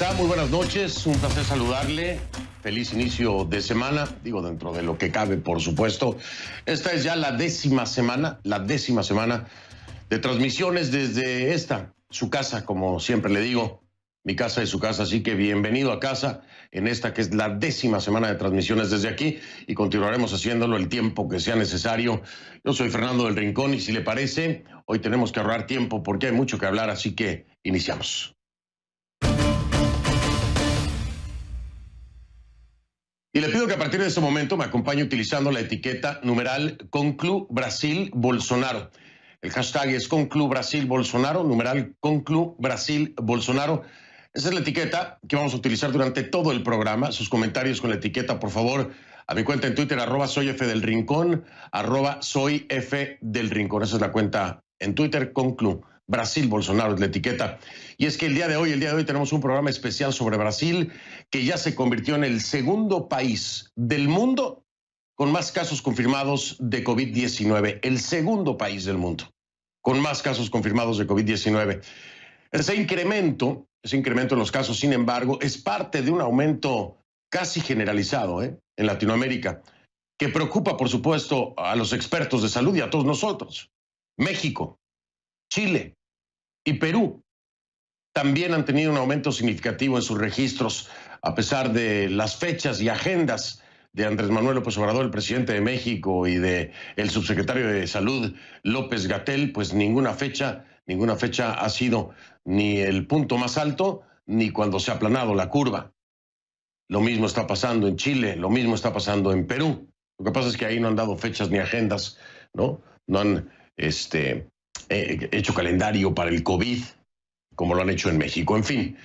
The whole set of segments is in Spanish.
está? Muy buenas noches, un placer saludarle. Feliz inicio de semana, digo dentro de lo que cabe, por supuesto. Esta es ya la décima semana de transmisiones desde esta, su casa, como siempre le digo. Mi casa es su casa, así que bienvenido a casa en esta que es la décima semana de transmisiones desde aquí y continuaremos haciéndolo el tiempo que sea necesario. Yo soy Fernando del Rincón y si le parece, hoy tenemos que ahorrar tiempo porque hay mucho que hablar, así que iniciamos. Y le pido que a partir de este momento me acompañe utilizando la etiqueta numeral Conclu Brasil Bolsonaro. El hashtag es Conclu Brasil Bolsonaro, numeral Conclu Brasil Bolsonaro. Esa es la etiqueta que vamos a utilizar durante todo el programa. Sus comentarios con la etiqueta, por favor, a mi cuenta en Twitter, @soyfdelrincón, @soyfdelrincón. Esa es la cuenta en Twitter, Conclu Brasil Bolsonaro es la etiqueta. Y es que el día de hoy tenemos un programa especial sobre Brasil, que ya se convirtió en el segundo país del mundo con más casos confirmados de COVID-19. El segundo país del mundo con más casos confirmados de COVID-19. Ese incremento en los casos, sin embargo, es parte de un aumento casi generalizado en Latinoamérica, que preocupa, por supuesto, a los expertos de salud y a todos nosotros. México, Chile y Perú también han tenido un aumento significativo en sus registros, a pesar de las fechas y agendas de Andrés Manuel López Obrador, el presidente de México, y de el subsecretario de Salud, López-Gatell. Pues ninguna fecha ha sido ni el punto más alto, ni cuando se ha aplanado la curva. Lo mismo está pasando en Chile, lo mismo está pasando en Perú. Lo que pasa es que ahí no han dado fechas ni agendas, ¿no? No han hecho calendario para el COVID, como lo han hecho en México. En fin,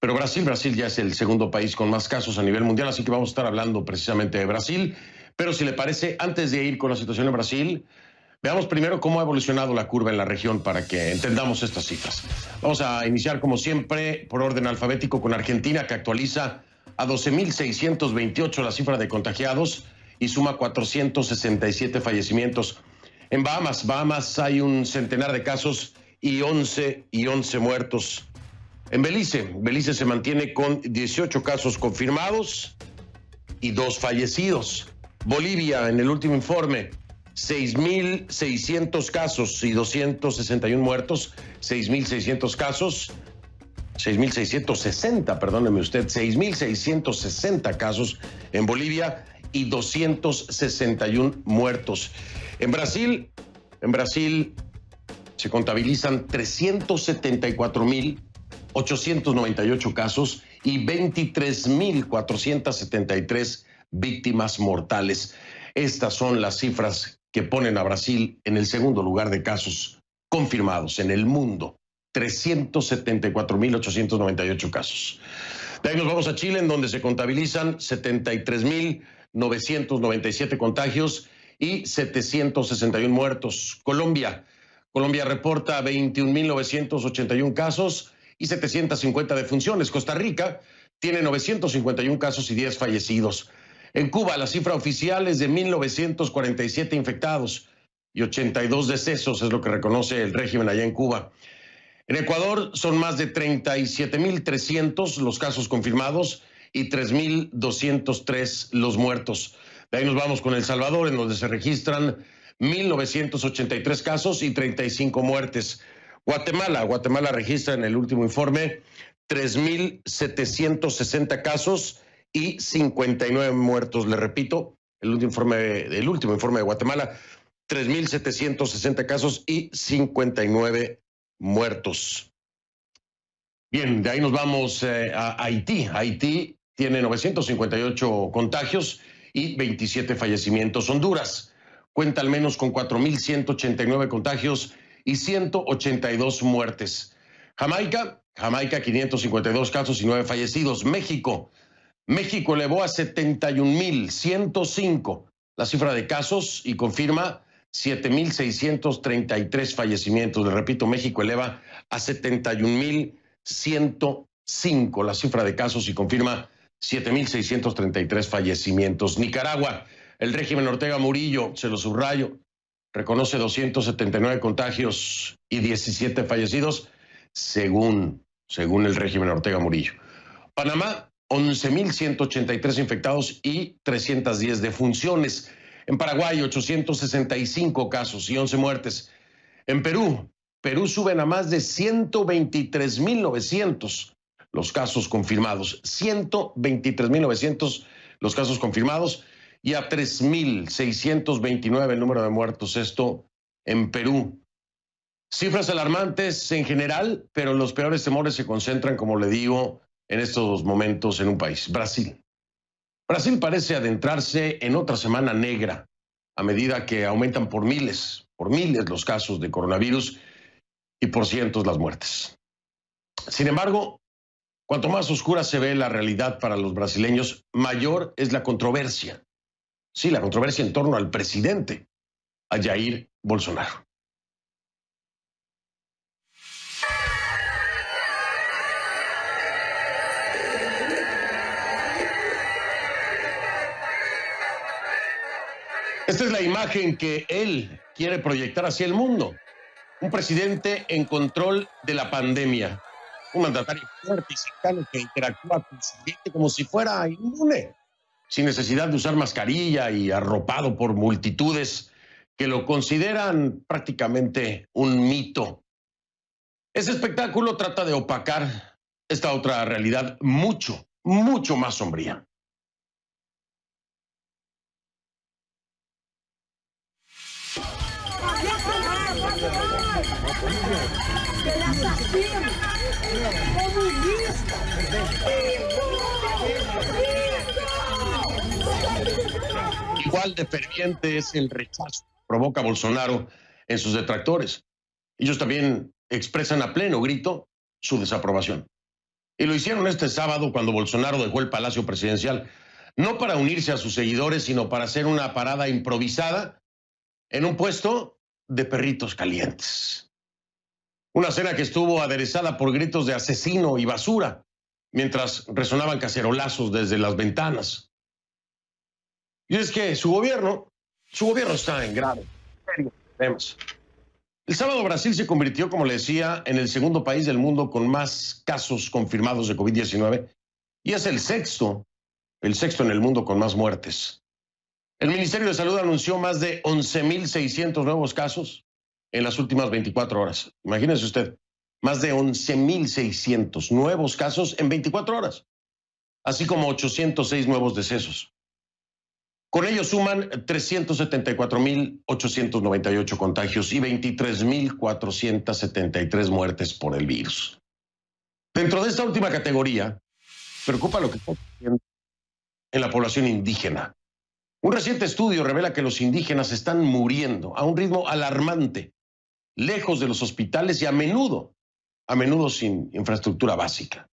pero Brasil ya es el segundo país con más casos a nivel mundial, así que vamos a estar hablando precisamente de Brasil. Pero si le parece, antes de ir con la situación en Brasil, veamos primero cómo ha evolucionado la curva en la región para que entendamos estas cifras. Vamos a iniciar, como siempre, por orden alfabético con Argentina, que actualiza a 12.628 la cifra de contagiados y suma 467 fallecimientos. En Bahamas hay un centenar de casos y 11 muertos. En Belice se mantiene con 18 casos confirmados y 2 fallecidos. Bolivia, en el último informe, 6.600 casos y 261 muertos. 6.600 casos, 6.660, perdóneme usted, 6.660 casos en Bolivia y 261 muertos. En Brasil se contabilizan 374.898 casos y 23.473 víctimas mortales. Estas son las cifras que ponen a Brasil en el segundo lugar de casos confirmados en el mundo. 374.898 casos. De ahí nos vamos a Chile, en donde se contabilizan 73.997 contagios y 761 muertos. Colombia reporta 21.981 casos y 750 defunciones. Costa Rica tiene 951 casos y 10 fallecidos. En Cuba, la cifra oficial es de 1.947 infectados y 82 decesos, es lo que reconoce el régimen allá en Cuba. En Ecuador son más de 37.300 los casos confirmados y 3.203 los muertos. De ahí nos vamos con El Salvador, en donde se registran 1.983 casos y 35 muertes. Guatemala registra en el último informe 3.760 casos y 59 muertos. Le repito, el último informe de Guatemala, 3.760 casos y 59 muertos. Bien, de ahí nos vamos a Haití. Haití tiene 958 contagios y 27 fallecimientos. Honduras cuenta al menos con 4.189 contagios y 182 muertes. Jamaica, 552 casos y 9 fallecidos. México elevó a 71.105 la cifra de casos y confirma 7.633 fallecimientos. Le repito, México eleva a 71.105 la cifra de casos y confirma 7.633 fallecimientos. Nicaragua, el régimen Ortega Murillo, se lo subrayo, reconoce 279 contagios y 17 fallecidos, según el régimen Ortega Murillo. Panamá, 11.183 infectados y 310 defunciones. En Paraguay, 865 casos y 11 muertes. En Perú suben a más de 123.900 los casos confirmados. 123.900 los casos confirmados y a 3.629 el número de muertos. Esto en Perú. Cifras alarmantes en general, pero los peores temores se concentran, como le digo, en estos momentos en un país, Brasil. Brasil parece adentrarse en otra semana negra a medida que aumentan por miles los casos de coronavirus y por cientos las muertes. Sin embargo, cuanto más oscura se ve la realidad para los brasileños, mayor es la controversia. Sí, la controversia en torno al presidente, a Jair Bolsonaro. Esta es la imagen que él quiere proyectar hacia el mundo. Un presidente en control de la pandemia. Un mandatario fuerte y cercano que interactúa con su gente como si fuera inmune, sin necesidad de usar mascarilla y arropado por multitudes que lo consideran prácticamente un mito. Ese espectáculo trata de opacar esta otra realidad mucho más sombría. El asesino comunista. Igual de ferviente es el rechazo que provoca Bolsonaro en sus detractores. Ellos también expresan a pleno grito su desaprobación. Y lo hicieron este sábado cuando Bolsonaro dejó el Palacio Presidencial, no para unirse a sus seguidores, sino para hacer una parada improvisada en un puesto de perritos calientes. Una cena que estuvo aderezada por gritos de asesino y basura, mientras resonaban cacerolazos desde las ventanas. Y es que su gobierno está en graves problemas. El sábado Brasil se convirtió, como le decía, en el segundo país del mundo con más casos confirmados de COVID-19 y es el sexto en el mundo con más muertes. El Ministerio de Salud anunció más de 11.600 nuevos casos en las últimas 24 horas. Imagínese usted, más de 11.600 nuevos casos en 24 horas, así como 806 nuevos decesos. Con ello suman 374.898 contagios y 23.473 muertes por el virus. Dentro de esta última categoría, preocupa lo que está ocurriendo en la población indígena. Un reciente estudio revela que los indígenas están muriendo a un ritmo alarmante, lejos de los hospitales y a menudo sin infraestructura básica.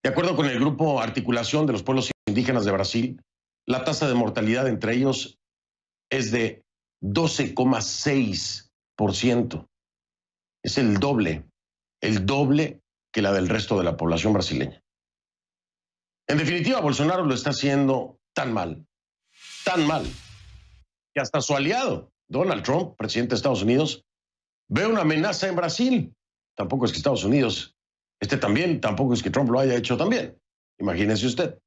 De acuerdo con el Grupo Articulación de los Pueblos Indígenas de Brasil, la tasa de mortalidad entre ellos es de 12,6%. Es el doble que la del resto de la población brasileña. En definitiva, Bolsonaro lo está haciendo tan mal, que hasta su aliado, Donald Trump, presidente de Estados Unidos, ve una amenaza en Brasil. Tampoco es que Estados Unidos esté también, tampoco es que Trump lo haya hecho también. Imagínese usted.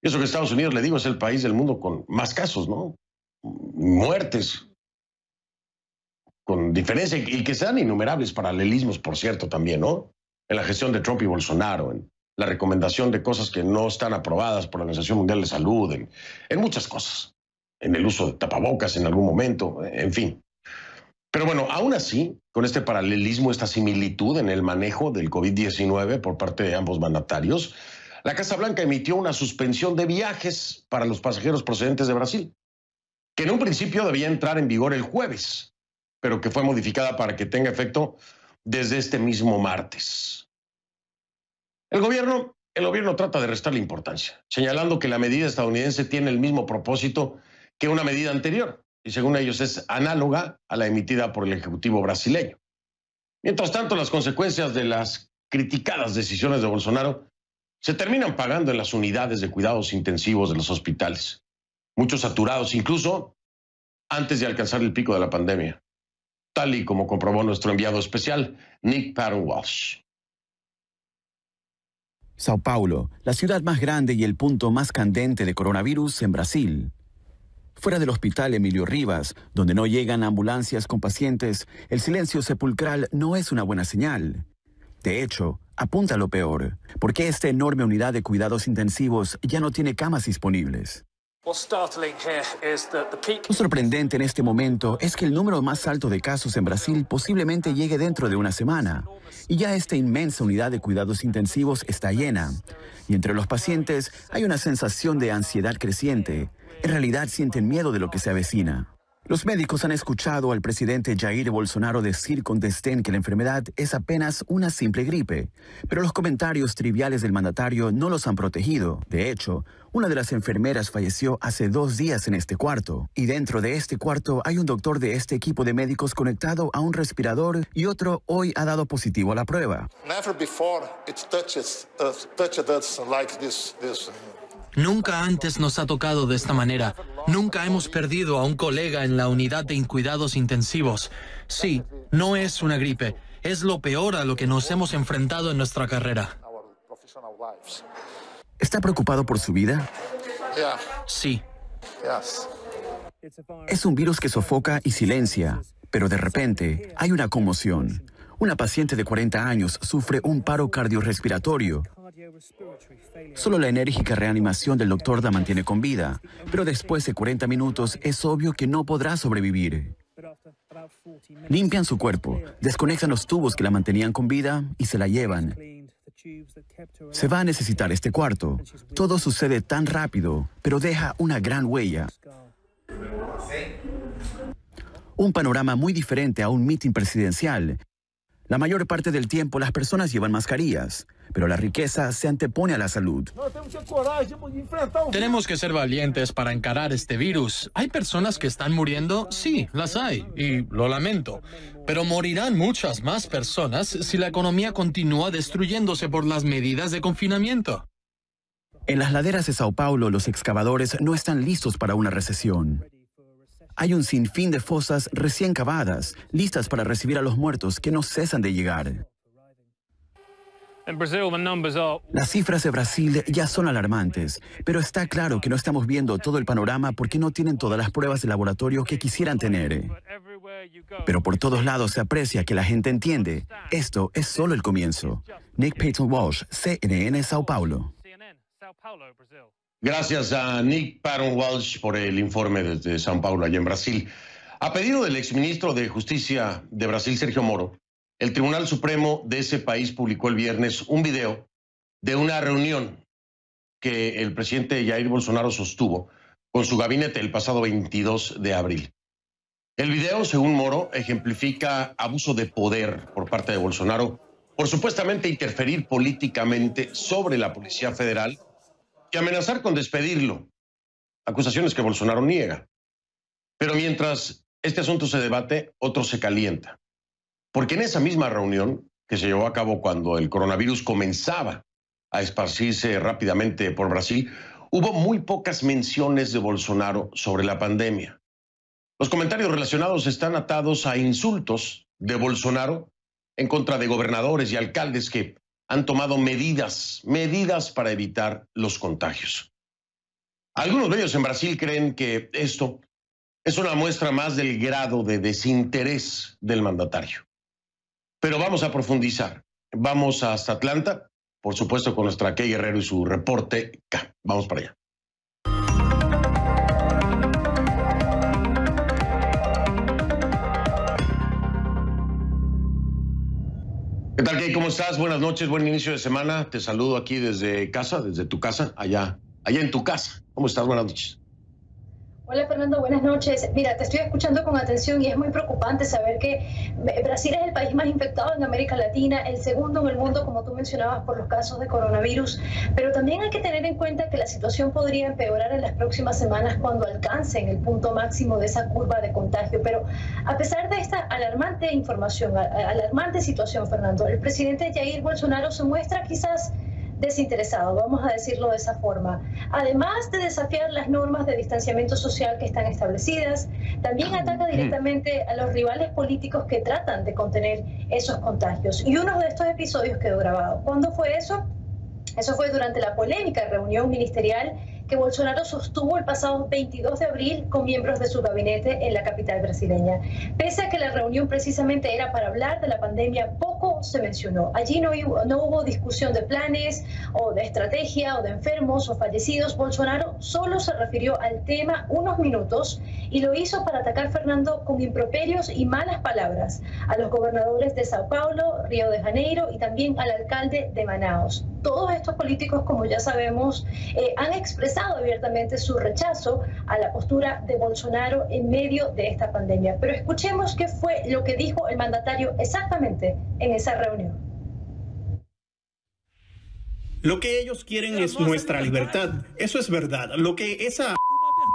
Y eso que Estados Unidos, le digo, es el país del mundo con más casos, ¿no? Muertes, con diferencia, y que sean innumerables paralelismos, por cierto, también, ¿no? En la gestión de Trump y Bolsonaro, en la recomendación de cosas que no están aprobadas por la Organización Mundial de Salud, en muchas cosas, en el uso de tapabocas en algún momento, en fin. Pero bueno, aún así, con este paralelismo, esta similitud en el manejo del COVID-19 por parte de ambos mandatarios, la Casa Blanca emitió una suspensión de viajes para los pasajeros procedentes de Brasil, que en un principio debía entrar en vigor el jueves, pero que fue modificada para que tenga efecto desde este mismo martes. El gobierno trata de restarle importancia, señalando que la medida estadounidense tiene el mismo propósito que una medida anterior, y según ellos es análoga a la emitida por el Ejecutivo brasileño. Mientras tanto, las consecuencias de las criticadas decisiones de Bolsonaro se terminan pagando en las unidades de cuidados intensivos de los hospitales, muchos saturados incluso antes de alcanzar el pico de la pandemia, tal y como comprobó nuestro enviado especial, Nick Patton Walsh. Sao Paulo, la ciudad más grande y el punto más candente de coronavirus en Brasil. Fuera del hospital Emilio Rivas, donde no llegan ambulancias con pacientes, el silencio sepulcral no es una buena señal. De hecho, apunta a lo peor, porque esta enorme unidad de cuidados intensivos ya no tiene camas disponibles. Lo sorprendente en este momento es que el número más alto de casos en Brasil posiblemente llegue dentro de una semana, y ya esta inmensa unidad de cuidados intensivos está llena. Y entre los pacientes hay una sensación de ansiedad creciente. En realidad sienten miedo de lo que se avecina. Los médicos han escuchado al presidente Jair Bolsonaro decir con desdén que la enfermedad es apenas una simple gripe, pero los comentarios triviales del mandatario no los han protegido. De hecho, una de las enfermeras falleció hace 2 días en este cuarto, y dentro de este cuarto hay un doctor de este equipo de médicos conectado a un respirador y otro hoy ha dado positivo a la prueba. Nunca antes nos ha tocado de esta manera. Nunca hemos perdido a un colega en la unidad de cuidados intensivos. Sí, no es una gripe. Es lo peor a lo que nos hemos enfrentado en nuestra carrera. ¿Está preocupado por su vida? Sí. Es un virus que sofoca y silencia, pero de repente hay una conmoción. Una paciente de 40 años sufre un paro cardiorrespiratorio. Solo la enérgica reanimación del doctor la mantiene con vida, pero después de 40 minutos es obvio que no podrá sobrevivir. Limpian su cuerpo, desconectan los tubos que la mantenían con vida y se la llevan. Se va a necesitar este cuarto. Todo sucede tan rápido, pero deja una gran huella. Un panorama muy diferente a un mitin presidencial. La mayor parte del tiempo las personas llevan mascarillas, pero la riqueza se antepone a la salud. Tenemos que ser valientes para encarar este virus. ¿Hay personas que están muriendo? Sí, las hay, y lo lamento. Pero morirán muchas más personas si la economía continúa destruyéndose por las medidas de confinamiento. En las laderas de Sao Paulo, los excavadores no están listos para una recesión. Hay un sinfín de fosas recién cavadas, listas para recibir a los muertos que no cesan de llegar. Las cifras de Brasil ya son alarmantes, pero está claro que no estamos viendo todo el panorama porque no tienen todas las pruebas de laboratorio que quisieran tener. Pero por todos lados se aprecia que la gente entiende. Esto es solo el comienzo. Nick Payton Walsh, CNN, Sao Paulo. Gracias a Nick Payton Walsh por el informe desde São Paulo, allá en Brasil. A pedido del exministro de Justicia de Brasil, Sergio Moro, el Tribunal Supremo de ese país publicó el viernes un video de una reunión que el presidente Jair Bolsonaro sostuvo con su gabinete el pasado 22 de abril. El video, según Moro, ejemplifica abuso de poder por parte de Bolsonaro por supuestamente interferir políticamente sobre la Policía Federal y amenazar con despedirlo, acusaciones que Bolsonaro niega. Pero mientras este asunto se debate, otro se calienta. Porque en esa misma reunión, que se llevó a cabo cuando el coronavirus comenzaba a esparcirse rápidamente por Brasil, hubo muy pocas menciones de Bolsonaro sobre la pandemia. Los comentarios relacionados están atados a insultos de Bolsonaro en contra de gobernadores y alcaldes que han tomado medidas para evitar los contagios. Algunos de ellos en Brasil creen que esto es una muestra más del grado de desinterés del mandatario. Pero vamos a profundizar. Vamos hasta Atlanta, por supuesto con nuestra Kay Guerrero y su reporte K. Vamos para allá. ¿Qué tal, Kay? ¿Cómo estás? Buenas noches, buen inicio de semana. Te saludo aquí desde casa, desde tu casa, allá en tu casa. ¿Cómo estás? Buenas noches. Hola Fernando, buenas noches. Mira, te estoy escuchando con atención y es muy preocupante saber que Brasil es el país más infectado en América Latina, el segundo en el mundo, como tú mencionabas, por los casos de coronavirus. Pero también hay que tener en cuenta que la situación podría empeorar en las próximas semanas cuando alcancen el punto máximo de esa curva de contagio. Pero a pesar de esta alarmante información, alarmante situación, Fernando, el presidente Jair Bolsonaro se muestra quizás desinteresado, vamos a decirlo de esa forma. Además de desafiar las normas de distanciamiento social que están establecidas, también ataca directamente a los rivales políticos que tratan de contener esos contagios. Y uno de estos episodios quedó grabado. ¿Cuándo fue eso? Eso fue durante la polémica reunión ministerial que Bolsonaro sostuvo el pasado 22 de abril con miembros de su gabinete en la capital brasileña. Pese a que la reunión precisamente era para hablar de la pandemia, poco se mencionó. Allí no hubo discusión de planes o de estrategia o de enfermos o fallecidos. Bolsonaro solo se refirió al tema unos minutos y lo hizo para atacar, Fernando, con improperios y malas palabras a los gobernadores de Sao Paulo, Río de Janeiro y también al alcalde de Manaus. Todos estos políticos, como ya sabemos, han expresado abiertamente su rechazo a la postura de Bolsonaro en medio de esta pandemia. Pero escuchemos qué fue lo que dijo el mandatario exactamente en esa reunión. Lo que ellos quieren es nuestra libertad. Eso es verdad. Lo que esa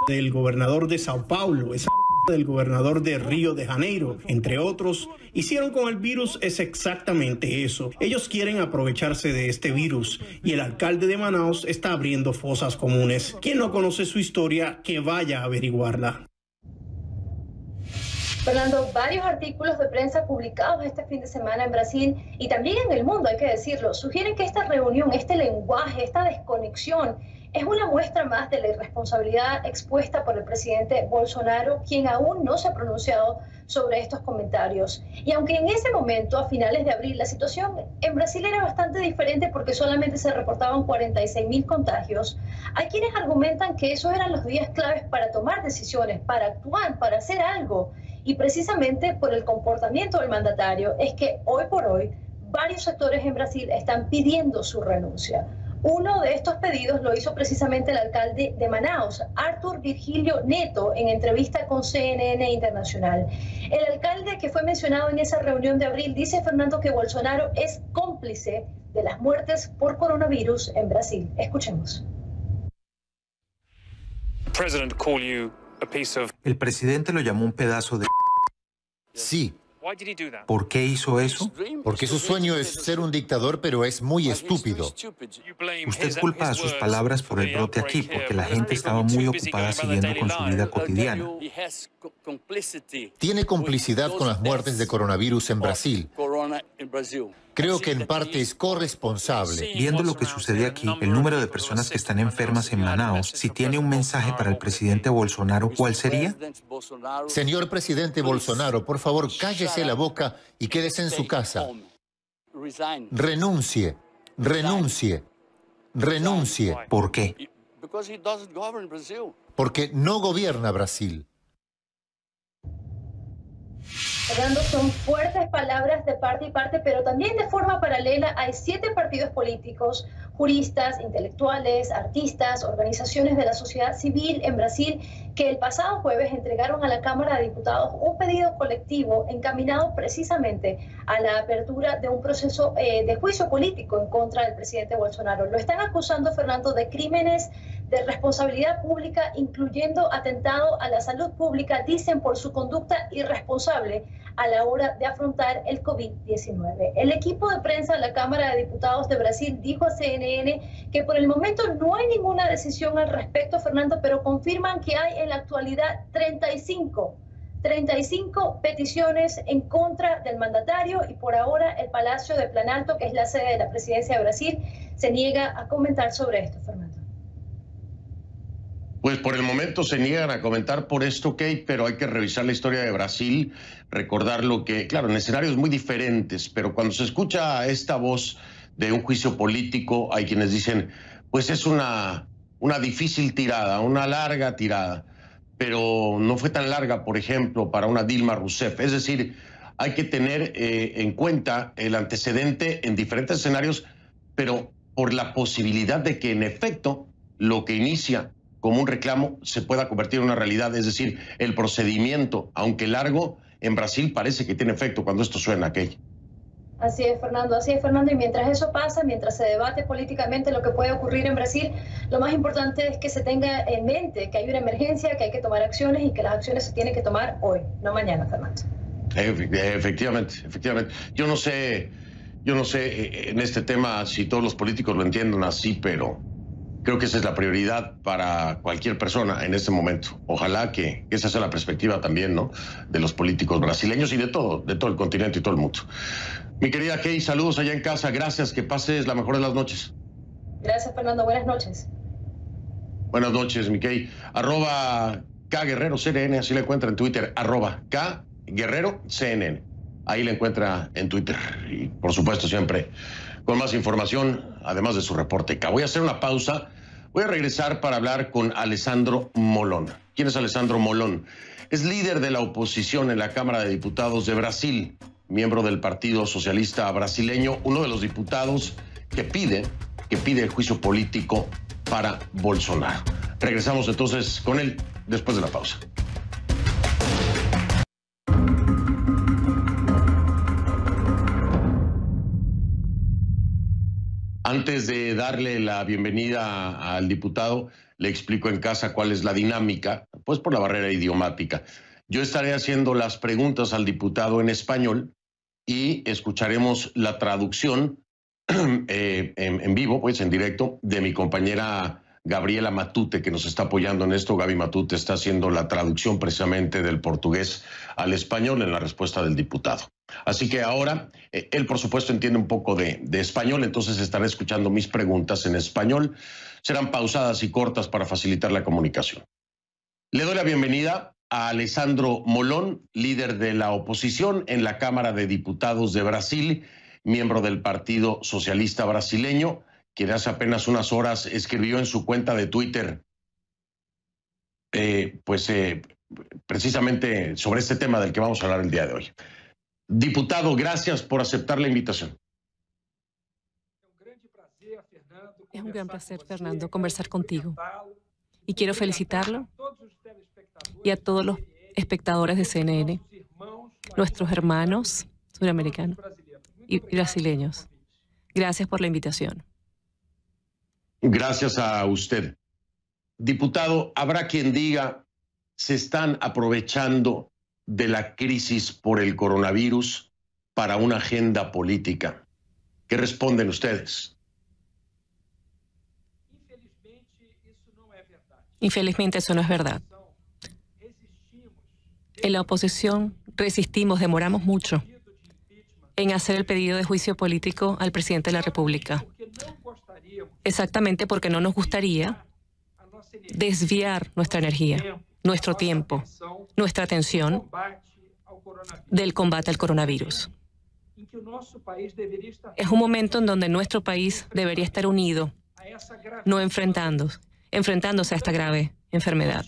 del gobernador de Sao Paulo, esa del gobernador de Río de Janeiro, entre otros, hicieron con el virus es exactamente eso. Ellos quieren aprovecharse de este virus y el alcalde de Manaus está abriendo fosas comunes. Quien no conoce su historia, que vaya a averiguarla. Fernando, varios artículos de prensa publicados este fin de semana en Brasil y también en el mundo, hay que decirlo, sugieren que esta reunión, este lenguaje, esta desconexión, es una muestra más de la irresponsabilidad expuesta por el presidente Bolsonaro, quien aún no se ha pronunciado sobre estos comentarios. Y aunque en ese momento, a finales de abril, la situación en Brasil era bastante diferente porque solamente se reportaban 46.000 contagios, hay quienes argumentan que esos eran los días claves para tomar decisiones, para actuar, para hacer algo. Y precisamente por el comportamiento del mandatario es que hoy por hoy varios sectores en Brasil están pidiendo su renuncia. Uno de estos pedidos lo hizo precisamente el alcalde de Manaus, Arthur Virgilio Neto, en entrevista con CNN Internacional. El alcalde que fue mencionado en esa reunión de abril dice, Fernando, que Bolsonaro es cómplice de las muertes por coronavirus en Brasil. Escuchemos. El presidente lo llamó un pedazo de... Sí. ¿Por qué hizo eso? Porque su sueño es ser un dictador, pero es muy estúpido. Usted culpa a sus palabras por el brote aquí, porque la gente estaba muy ocupada siguiendo con su vida cotidiana. Tiene complicidad con las muertes de coronavirus en Brasil. Creo que en parte es corresponsable. Viendo lo que sucede aquí, el número de personas que están enfermas en Manaus, si tiene un mensaje para el presidente Bolsonaro, ¿cuál sería? Señor presidente Bolsonaro, por favor, cállese la boca y quédese en su casa. Renuncie, renuncie, renuncie. ¿Por qué? Porque no gobierna Brasil. Fernando, son fuertes palabras de parte y parte, pero también de forma paralela hay 7 partidos políticos, juristas, intelectuales, artistas, organizaciones de la sociedad civil en Brasil que el pasado jueves entregaron a la Cámara de Diputados un pedido colectivo encaminado precisamente a la apertura de un proceso de juicio político en contra del presidente Bolsonaro. Lo están acusando, Fernando, de crímenes de responsabilidad pública, incluyendo atentado a la salud pública, dicen, por su conducta irresponsable a la hora de afrontar el COVID-19. El equipo de prensa de la Cámara de Diputados de Brasil dijo a CNN que por el momento no hay ninguna decisión al respecto, Fernando, pero confirman que hay en la actualidad 35 peticiones en contra del mandatario y por ahora el Palacio de Planalto, que es la sede de la presidencia de Brasil, se niega a comentar sobre esto, Fernando. Pues por el momento se niegan a comentar por esto, Kate, pero hay que revisar la historia de Brasil, recordar lo que, claro, en escenarios muy diferentes, pero cuando se escucha esta voz de un juicio político, hay quienes dicen, pues es una difícil tirada, una larga tirada, pero no fue tan larga, por ejemplo, para una Dilma Rousseff. Es decir, hay que tener en cuenta el antecedente en diferentes escenarios, pero por la posibilidad de que en efecto lo que inicia como un reclamo se pueda convertir en una realidad. Es decir, el procedimiento, aunque largo, en Brasil parece que tiene efecto cuando esto suena, aquello. Así es, Fernando, y mientras eso pasa, mientras se debate políticamente lo que puede ocurrir en Brasil, lo más importante es que se tenga en mente que hay una emergencia, que hay que tomar acciones y que las acciones se tienen que tomar hoy, no mañana, Fernando. Efectivamente. Yo no sé en este tema si todos los políticos lo entiendan así, pero creo que esa es la prioridad para cualquier persona en este momento. Ojalá que esa sea la perspectiva también, ¿no?, de los políticos brasileños y de todo el continente y todo el mundo. Mi querida Kay, saludos allá en casa. Gracias, que pases la mejor de las noches. Gracias, Fernando. Buenas noches. Buenas noches, Mickey. @KGuerreroCNN, así la encuentra en Twitter. @KGuerreroCNN. Ahí la encuentra en Twitter. Y, por supuesto, siempre con más información, además de su reporte. Voy a hacer una pausa. Voy a regresar para hablar con Alessandro Molon. ¿Quién es Alessandro Molon? Es líder de la oposición en la Cámara de Diputados de Brasil, miembro del Partido Socialista Brasileño, uno de los diputados que pide el juicio político para Bolsonaro. Regresamos entonces con él después de la pausa. Antes de darle la bienvenida al diputado, le explico en casa cuál es la dinámica, pues por la barrera idiomática. Yo estaré haciendo las preguntas al diputado en español y escucharemos la traducción en vivo, pues en directo, de mi compañera Gabriela Matute, que nos está apoyando en esto. Gaby Matute está haciendo la traducción precisamente del portugués al español en la respuesta del diputado. Así que ahora, él por supuesto entiende un poco de español, entonces estará escuchando mis preguntas en español. Serán pausadas y cortas para facilitar la comunicación. Le doy la bienvenida a Alessandro Molon, líder de la oposición en la Cámara de Diputados de Brasil, miembro del Partido Socialista Brasileño, quien hace apenas unas horas escribió en su cuenta de Twitter, precisamente sobre este tema del que vamos a hablar el día de hoy. Diputado, gracias por aceptar la invitación. Es un gran placer, Fernando, conversar contigo. Y quiero felicitarlo y a todos los espectadores de CNN, nuestros hermanos suramericanos y brasileños. Gracias por la invitación. Gracias a usted. Diputado, habrá quien diga, se están aprovechando de la crisis por el coronavirus para una agenda política. ¿Qué responden ustedes? Infelizmente eso no es verdad. En la oposición resistimos, demoramos mucho en hacer el pedido de juicio político al presidente de la República. Exactamente porque no nos gustaría desviar nuestra energía, nuestro tiempo, nuestra atención del combate al coronavirus. Es un momento en donde nuestro país debería estar unido, no enfrentándose a esta grave enfermedad.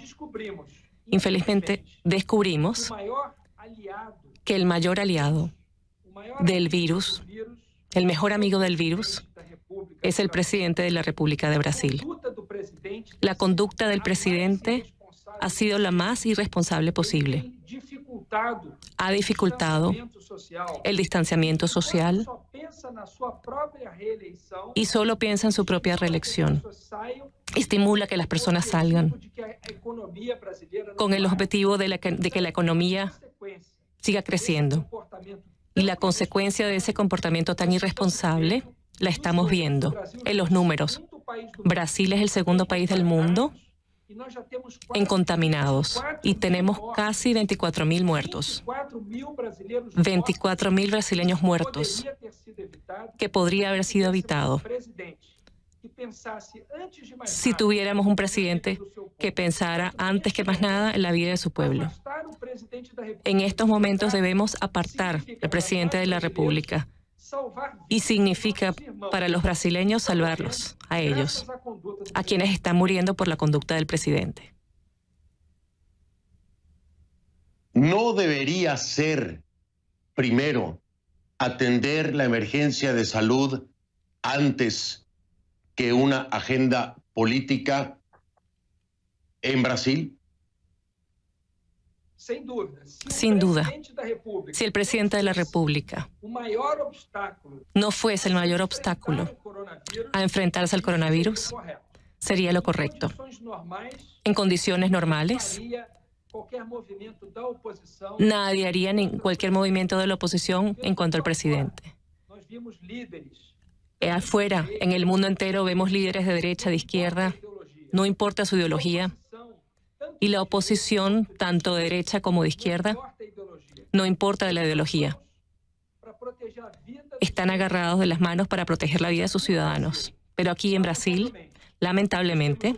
Infelizmente, descubrimos que el mayor aliado del virus, el mejor amigo del virus, es el presidente de la República de Brasil. La conducta del presidente ha sido la más irresponsable posible. Ha dificultado el distanciamiento social y solo piensa en su propia reelección. Estimula que las personas salgan con el objetivo de que la economía siga creciendo. Y la consecuencia de ese comportamiento tan irresponsable la estamos viendo en los números. Brasil es el segundo país del mundo en contaminados y tenemos casi 24.000 muertos. 24.000 brasileños muertos que podría haber sido evitado si tuviéramos un presidente que pensara antes que más nada en la vida de su pueblo. En estos momentos debemos apartar al presidente de la República y significa para los brasileños salvarlos a ellos, a quienes están muriendo por la conducta del presidente. ¿No debería ser primero atender la emergencia de salud antes que una agenda política en Brasil? Sin duda, si el presidente de la República no fuese el mayor obstáculo a enfrentarse al coronavirus, sería lo correcto. En condiciones normales, nadie haría cualquier movimiento de la oposición en cuanto al presidente. Afuera, en el mundo entero, vemos líderes de derecha, de izquierda, no importa su ideología. Y la oposición, tanto de derecha como de izquierda, no importa de la ideología. Están agarrados de las manos para proteger la vida de sus ciudadanos, Pero aquí en Brasil, lamentablemente,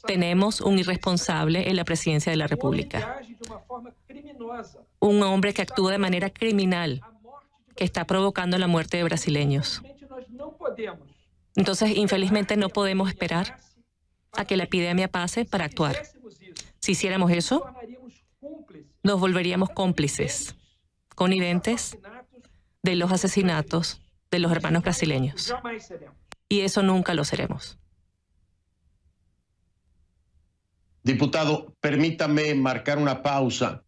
tenemos un irresponsable en la presidencia de la República. Un hombre que actúa de manera criminal, que está provocando la muerte de brasileños. Entonces, infelizmente, no podemos esperar a que la epidemia pase para actuar. Si hiciéramos eso, nos volveríamos cómplices, conniventes de los asesinatos de los hermanos brasileños. Y eso nunca lo seremos. Diputado, permítame marcar una pausa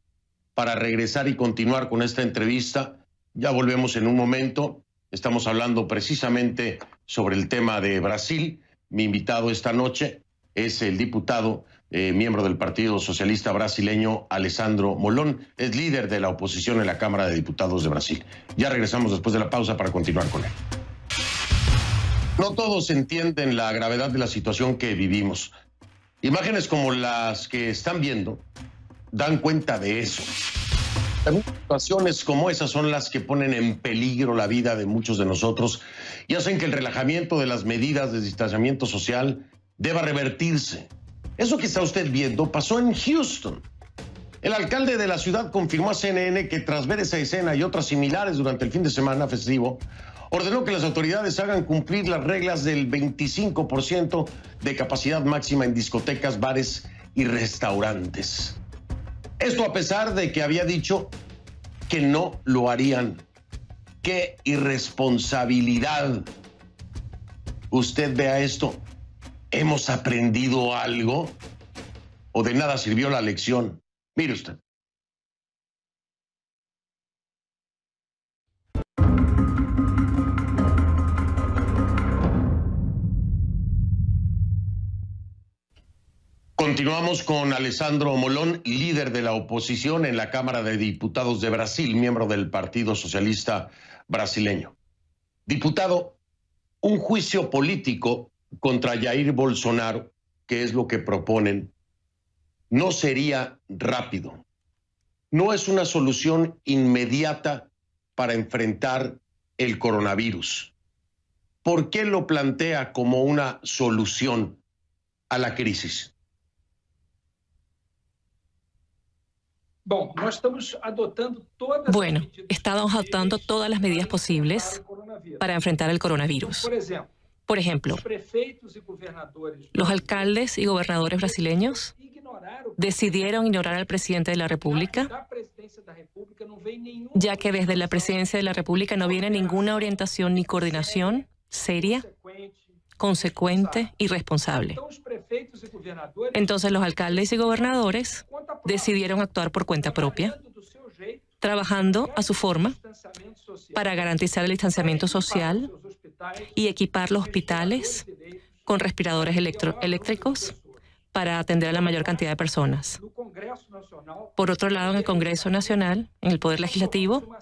para regresar y continuar con esta entrevista. Ya volvemos en un momento. Estamos hablando precisamente sobre el tema de Brasil. Mi invitado esta noche es el diputado, miembro del Partido Socialista Brasileño, Alessandro Molon. Es líder de la oposición en la Cámara de Diputados de Brasil. Ya regresamos después de la pausa para continuar con él. No todos entienden la gravedad de la situación que vivimos. Imágenes como las que están viendo dan cuenta de eso. Situaciones como esas son las que ponen en peligro la vida de muchos de nosotros y hacen que el relajamiento de las medidas de distanciamiento social deba revertirse. Eso que está usted viendo pasó en Houston. El alcalde de la ciudad confirmó a CNN que tras ver esa escena y otras similares durante el fin de semana festivo, ordenó que las autoridades hagan cumplir las reglas del 25% de capacidad máxima en discotecas, bares y restaurantes. Esto a pesar de que había dicho que no lo harían. ¡Qué irresponsabilidad! Usted vea esto. ¿Hemos aprendido algo? ¿O de nada sirvió la lección? Mire usted. Continuamos con Alessandro Molon, líder de la oposición en la Cámara de Diputados de Brasil, miembro del Partido Socialista Brasileño. Diputado, un juicio político contra Jair Bolsonaro, que es lo que proponen, no sería rápido. No es una solución inmediata para enfrentar el coronavirus. ¿Por qué lo plantea como una solución a la crisis? Bueno, estamos adoptando todas las medidas posibles para enfrentar el coronavirus. Por ejemplo, los alcaldes y gobernadores brasileños decidieron ignorar al presidente de la República, ya que desde la presidencia de la República no viene ninguna orientación ni coordinación seria, consecuente y responsable. Entonces los alcaldes y gobernadores decidieron actuar por cuenta propia, trabajando a su forma para garantizar el distanciamiento social y equipar los hospitales con respiradores eléctricos para atender a la mayor cantidad de personas. Por otro lado, en el Congreso Nacional, en el Poder Legislativo,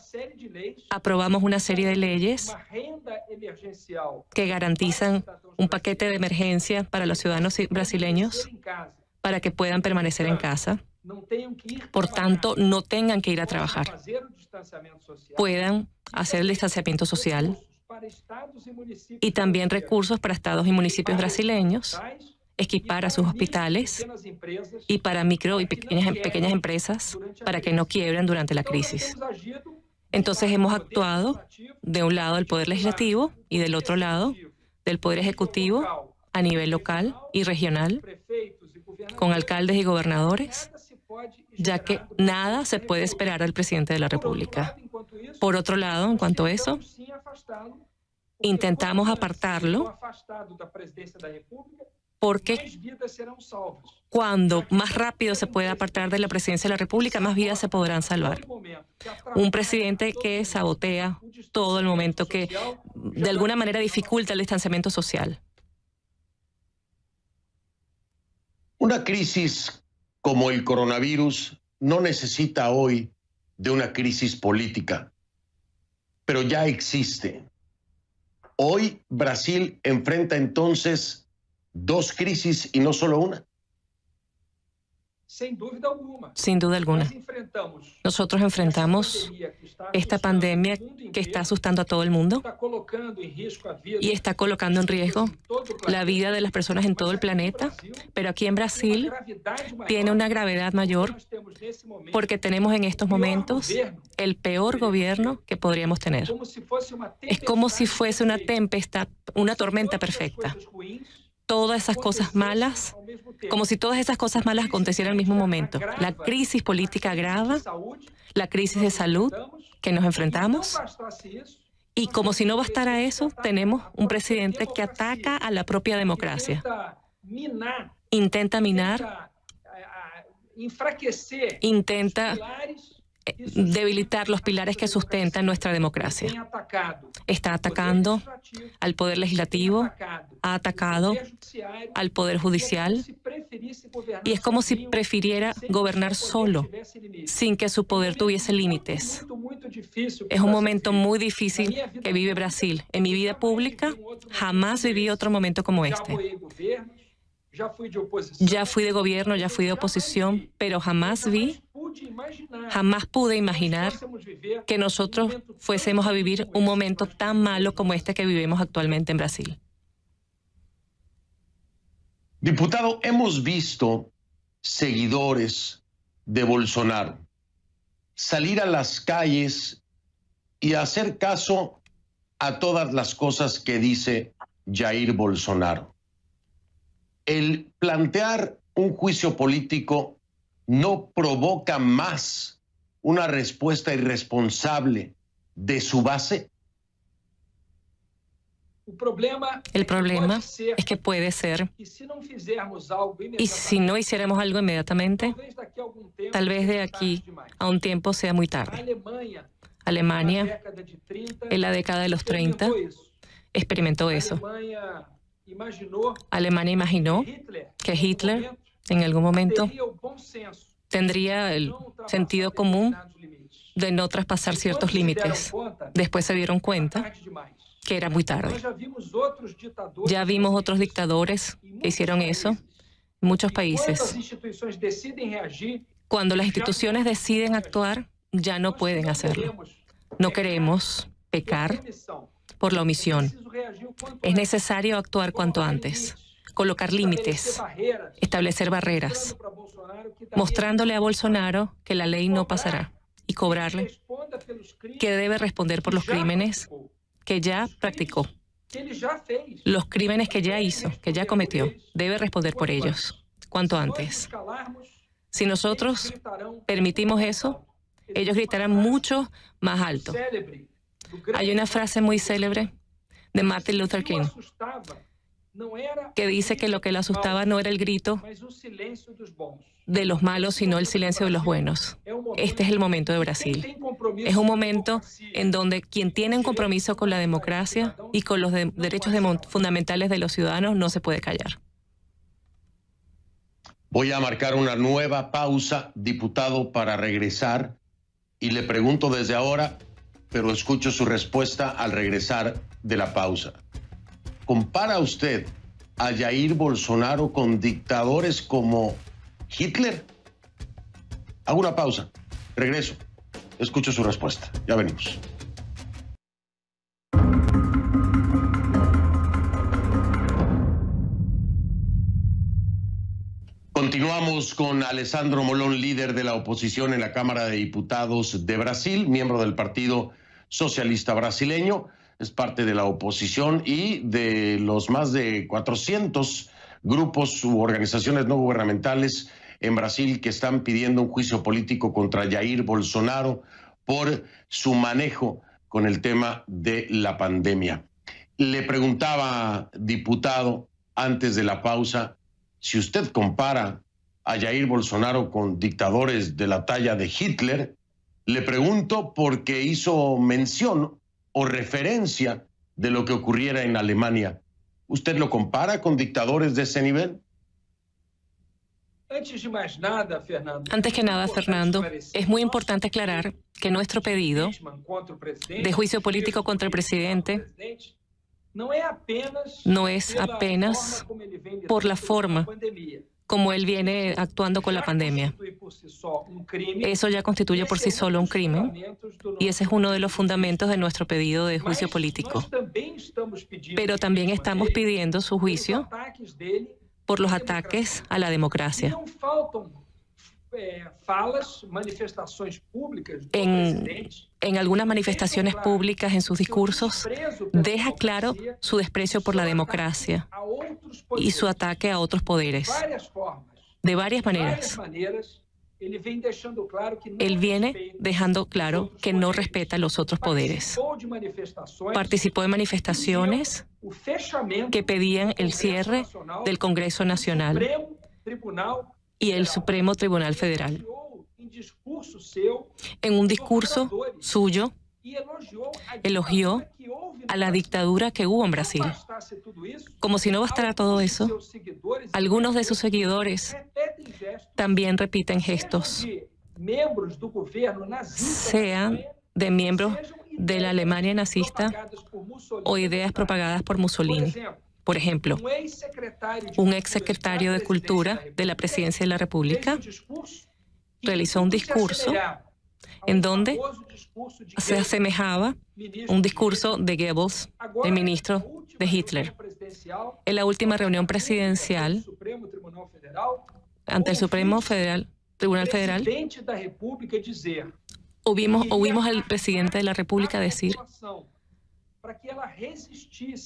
aprobamos una serie de leyes que garantizan un paquete de emergencia para los ciudadanos brasileños para que puedan permanecer en casa. Por tanto, no tengan que ir a trabajar. Puedan hacer el distanciamiento social y también recursos para estados y municipios brasileños, equipar a sus hospitales y para micro y pequeñas empresas para que no quiebren durante la crisis. Entonces hemos actuado de un lado del Poder Legislativo y del otro lado del Poder Ejecutivo a nivel local y regional, con alcaldes y gobernadores, ya que nada se puede esperar del presidente de la República. Por otro lado, en cuanto a eso, intentamos apartarlo porque cuando más rápido se pueda apartar de la presidencia de la República, más vidas se podrán salvar. Un presidente que sabotea todo el momento, que de alguna manera dificulta el distanciamiento social. Una crisis como el coronavirus no necesita hoy de una crisis política, pero ya existe. Hoy Brasil enfrenta entonces dos crisis y no solo una. Sin duda alguna. Nosotros enfrentamos esta pandemia que está asustando a todo el mundo y está colocando en riesgo la vida de las personas en todo el planeta, pero aquí en Brasil tiene una gravedad mayor porque tenemos en estos momentos el peor gobierno que podríamos tener. Es como si fuese una tempestad, una tormenta perfecta. Todas esas cosas malas, como si todas esas cosas malas acontecieran al mismo momento. La crisis política grave, la crisis de salud que nos enfrentamos, y como si no bastara eso, tenemos un presidente que ataca a la propia democracia. Intenta minar, intenta debilitar los pilares que sustentan nuestra democracia. Está atacando al Poder Legislativo, ha atacado al Poder Judicial, y es como si prefiriera gobernar solo, sin que su poder tuviese límites. Es un momento muy difícil que vive Brasil. En mi vida pública jamás viví otro momento como este. Ya fui de gobierno, ya fui de oposición, pero jamás pude imaginar que nosotros fuésemos a vivir un momento tan malo como este que vivimos actualmente en Brasil. Diputado, hemos visto seguidores de Bolsonaro salir a las calles y hacer caso a todas las cosas que dice Jair Bolsonaro. El plantear un juicio político no provoca más una respuesta irresponsable de su base. El problema es que puede ser, y si no hiciéramos algo inmediatamente, tal vez de aquí a un tiempo sea muy tarde. Alemania, en la década de los 30, experimentó eso. Alemania imaginó que Hitler en algún momento tendría el sentido común de no traspasar ciertos límites. Después se dieron cuenta que era muy tarde. Ya vimos otros dictadores que hicieron eso en muchos países. Cuando las instituciones deciden actuar, ya no pueden hacerlo. No queremos pecar por la omisión. Es necesario actuar cuanto antes, colocar límites, establecer barreras, mostrándole a Bolsonaro que la ley no pasará y cobrarle que debe responder por los crímenes que ya practicó, los crímenes que ya hizo, que ya cometió. Debe responder por ellos cuanto antes. Si nosotros permitimos eso, ellos gritarán mucho más alto. Hay una frase muy célebre de Martin Luther King que dice que lo que le asustaba no era el grito de los malos, sino el silencio de los buenos. Este es el momento de Brasil. Es un momento en donde quien tiene un compromiso con la democracia y con los derechos fundamentales de los ciudadanos no se puede callar. Voy a marcar una nueva pausa, diputado, para regresar, y le pregunto desde ahora, pero escucho su respuesta al regresar de la pausa. ¿Compara usted a Jair Bolsonaro con dictadores como Hitler? Hago una pausa, regreso, escucho su respuesta. Ya venimos. Continuamos con Alessandro Molon, líder de la oposición en la Cámara de Diputados de Brasil, miembro del Partido Socialista Brasileño, es parte de la oposición y de los más de 400 grupos u organizaciones no gubernamentales en Brasil que están pidiendo un juicio político contra Jair Bolsonaro por su manejo con el tema de la pandemia. Le preguntaba, diputado, antes de la pausa, si usted compara a Jair Bolsonaro con dictadores de la talla de Hitler. Le pregunto porque hizo mención o referencia de lo que ocurriera en Alemania. ¿Usted lo compara con dictadores de ese nivel? Antes que nada, Fernando, es muy importante aclarar que nuestro pedido de juicio político contra el presidente no es apenas por la forma como él viene actuando con la pandemia. Eso ya constituye por sí solo un crimen y ese es uno de los fundamentos de nuestro pedido de juicio político. Pero también estamos pidiendo su juicio por los ataques a la democracia. En algunas manifestaciones públicas, en sus discursos, deja claro su desprecio por la democracia y su ataque a otros poderes. De varias maneras. Él viene dejando claro que no respeta los otros poderes. Participó en manifestaciones que pedían el cierre del Congreso Nacional y el Supremo Tribunal Federal. En un discurso suyo, elogió a la dictadura que hubo en Brasil. Como si no bastara todo eso, algunos de sus seguidores también repiten gestos, sean de miembros de la Alemania nazista o ideas propagadas por Mussolini. Por ejemplo, un exsecretario de Cultura de la Presidencia de la República realizó un discurso en donde se asemejaba a un discurso de Goebbels, el ministro de Hitler. En la última reunión presidencial ante el Supremo Tribunal Federal, oímos al presidente de la República decir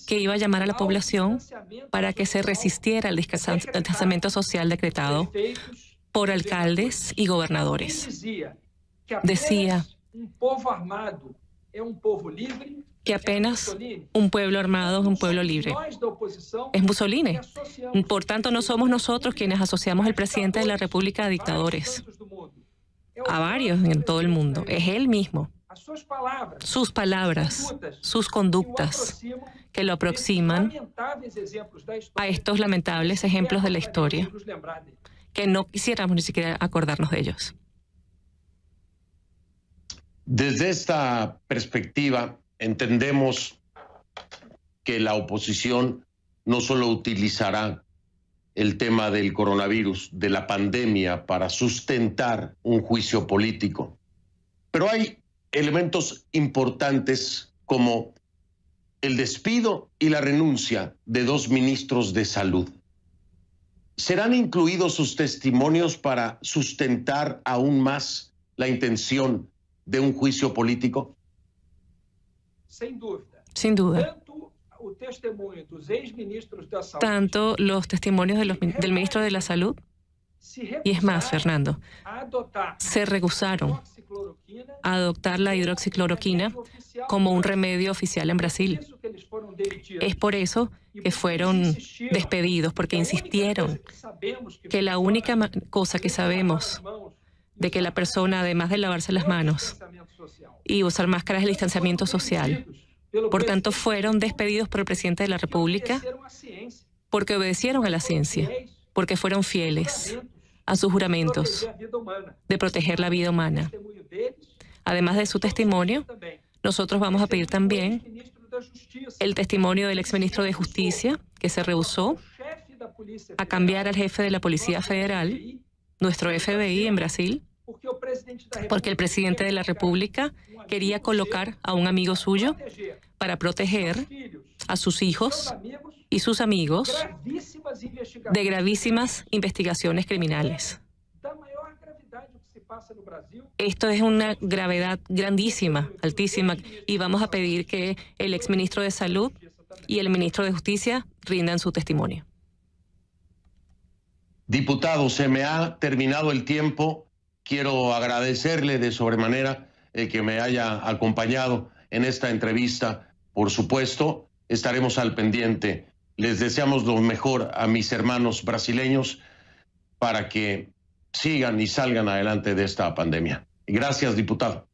que iba a llamar a la población para que se resistiera al distanciamiento social decretado por alcaldes y gobernadores. Decía que apenas un pueblo armado es un pueblo libre. Es Mussolini. Por tanto, no somos nosotros quienes asociamos al presidente de la República a dictadores. A varios en todo el mundo. Es él mismo. Sus palabras, sus conductas, que lo aproximan a estos lamentables ejemplos de la historia, que no quisiéramos ni siquiera acordarnos de ellos. Desde esta perspectiva, entendemos que la oposición no solo utilizará el tema del coronavirus, de la pandemia, para sustentar un juicio político, pero hay elementos importantes como el despido y la renuncia de 2 ministros de salud. ¿Serán incluidos sus testimonios para sustentar aún más la intención de un juicio político? Sin duda. Tanto los testimonios del ministro de la Salud, y es más, Fernando, se rehusaron a adoptar la hidroxicloroquina como un remedio oficial en Brasil. Es por eso que fueron despedidos, porque insistieron que la única cosa que sabemos de que la persona, además de lavarse las manos y usar máscaras de distanciamiento social, por tanto fueron despedidos por el presidente de la República porque obedecieron a la ciencia, porque fueron fieles a sus juramentos de proteger la vida humana. Además de su testimonio, nosotros vamos a pedir también el testimonio del exministro de Justicia, que se rehusó a cambiar al jefe de la Policía Federal, nuestro FBI en Brasil, porque el presidente de la República quería colocar a un amigo suyo para proteger a sus hijos y sus amigos de gravísimas investigaciones criminales. Esto es una gravedad grandísima, altísima, y vamos a pedir que el exministro de Salud y el ministro de Justicia rindan su testimonio. Diputado, se me ha terminado el tiempo. Quiero agradecerle de sobremanera que me haya acompañado en esta entrevista. Por supuesto, estaremos al pendiente. Les deseamos lo mejor a mis hermanos brasileños para que sigan y salgan adelante de esta pandemia. Gracias, diputado.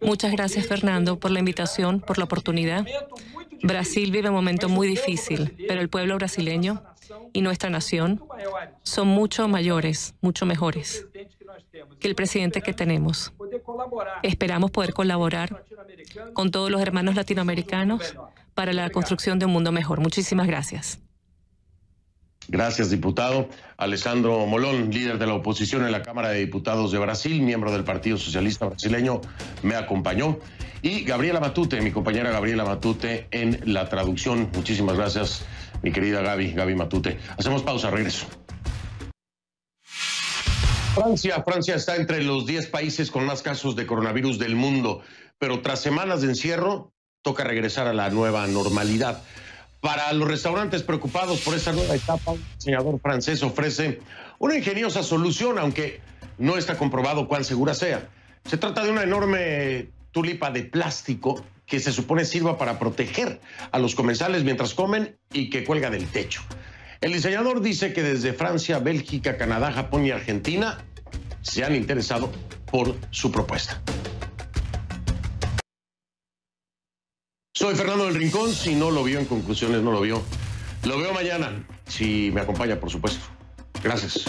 Muchas gracias, Fernando, por la invitación, por la oportunidad. Brasil vive un momento muy difícil, pero el pueblo brasileño y nuestra nación son mucho mayores, mucho mejores que el presidente que tenemos. Esperamos poder colaborar con todos los hermanos latinoamericanos para la construcción de un mundo mejor. Muchísimas gracias. Gracias, diputado. Alessandro Molón, líder de la oposición en la Cámara de Diputados de Brasil, miembro del Partido Socialista Brasileño, me acompañó. Y Gabriela Matute, mi compañera Gabriela Matute, en la traducción. Muchísimas gracias, mi querida Gaby Matute. Hacemos pausa, regreso. Francia está entre los 10 países con más casos de coronavirus del mundo, pero tras semanas de encierro, toca regresar a la nueva normalidad. Para los restaurantes preocupados por esta nueva etapa, el diseñador francés ofrece una ingeniosa solución, aunque no está comprobado cuán segura sea. Se trata de una enorme tulipa de plástico que se supone sirva para proteger a los comensales mientras comen y que cuelga del techo. El diseñador dice que desde Francia, Bélgica, Canadá, Japón y Argentina se han interesado por su propuesta. Soy Fernando del Rincón. Si no lo vio en Conclusiones, no lo vio. Lo veo mañana, si me acompaña, por supuesto. Gracias.